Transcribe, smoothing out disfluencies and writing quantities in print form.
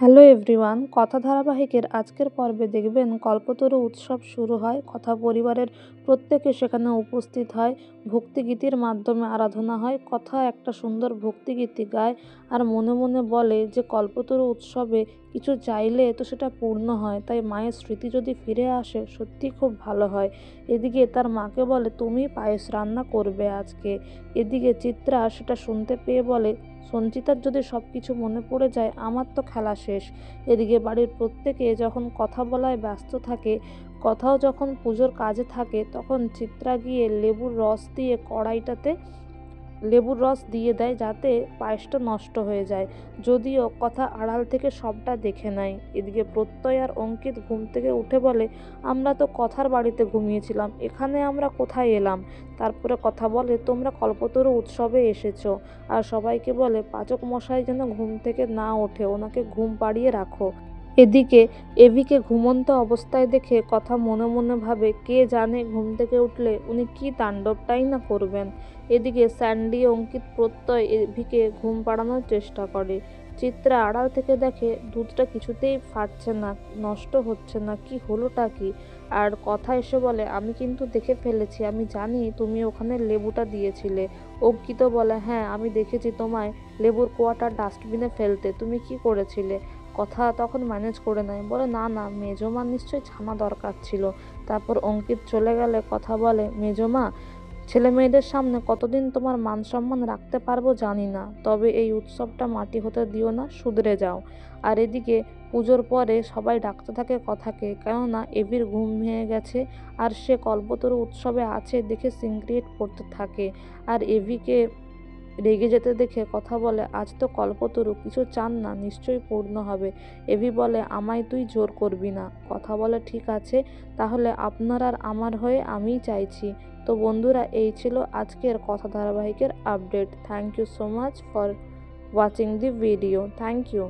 Hello everyone, কথা ধারাবাহিকের আজকের পর্বে দেখবেন কল্পতরু উৎসব শুরু হয়। কথা পরিবারের প্রত্যেকে সেখানে উপস্থিত হয়। ভক্তিগীতির মাধ্যমে আরাধনা হয়। কথা একটা সুন্দর ভক্তিগীতি গায় আর মনে মনে বলে যে কল্পতরু উৎসবে কিছু চাইলে তো সেটা পূর্ণ হয়, তাই মায়ের স্মৃতি যদি ফিরে আসে সত্যি খুব ভালো হয়। এদিকে তার মাকে বলে তুমি পায়েস রান্না করবে আজকে। এদিকে চিত্রা সেটা শুনতে পেয়ে বলে সঞ্চিতার যদি সব কিছু মনে পড়ে যায় আমার তো খেলা শেষ। এদিকে বাড়ির প্রত্যেকে যখন কথা বলায় ব্যস্ত থাকে, কথাও যখন পুজোর কাজে থাকে, তখন চিত্রা গিয়ে লেবুর রস দিয়ে দেয় যাতে পায়েসটা নষ্ট হয়ে যায়। যদিও কথা আড়াল থেকে সবটা দেখে নেয়। এদিকে প্রত্যয় আর অঙ্কিত ঘুম থেকে উঠে বলে আমরা তো কথার বাড়িতে ঘুমিয়েছিলাম, এখানে আমরা কোথায় এলাম। তারপরে কথা বলে তোমরা কল্পতরু উৎসবে এসেছো, আর সবাইকে বলে পাচক মশাই যেন ঘুম থেকে না ওঠে, ওনাকে ঘুম পাড়িয়ে রাখো। এদিকে এভিকে ঘুমন্ত অবস্থায় দেখে কথা মনে মনে ভাবে কে জানে ঘুম থেকে উঠলে উনি কি তাণ্ডবটাই না করবেন। এদিকে স্যান্ডি, অঙ্কিত, প্রত্যয় এভিকে ঘুম পাড়ানোর চেষ্টা করে। চিত্রা আড়াল থেকে দেখে দুধটা কিছুতেই ফাটছে না, নষ্ট হচ্ছে না, কি হলোটা কি। আর কথা এসে বলে আমি কিন্তু দেখে ফেলেছি, আমি জানি তুমি ওখানে লেবুটা দিয়েছিলে। অঙ্কিত বলে হ্যাঁ আমি দেখেছি তোমায় লেবুর কোয়াটা ডাস্টবিনে ফেলতে, তুমি কি করেছিলে। কথা তখন ম্যানেজ করে নেয়, বলে না না মেজমা নিশ্চয়ই ছানা দরকার ছিল। তারপর অঙ্কিত চলে গেলে কথা বলে মেজমা, ছেলে মেয়েদের সামনে কতদিন তোমার মান সম্মান রাখতে পারবো জানি না, তবে এই উৎসবটা মাটি হতে দিও না, শুধরে যাও। আর এদিকে পুজোর পরে সবাই ডাকতে থাকে কথাকে, কেননা এভির ঘুম ভেঙে গেছে আর সে কল্পতরু উৎসবে আছে দেখে সিনক্রিয়েট করতে থাকে। আর এভিকে রেগে যেতে দেখে কথা বলে আজ তো কল্পতরু কিছু চান না, নিশ্চয়ই পূর্ণ হবে। এভি বলে আমায় তুই জোর করবি না। কথা বলে ঠিক আছে, তাহলে আপনার আর আমার হয়ে আমিই চাইছি। তো বন্ধুরা, এই ছিল আজকের কথা ধারাবাহিকের update. Thank you so much for watching the video. Thank you.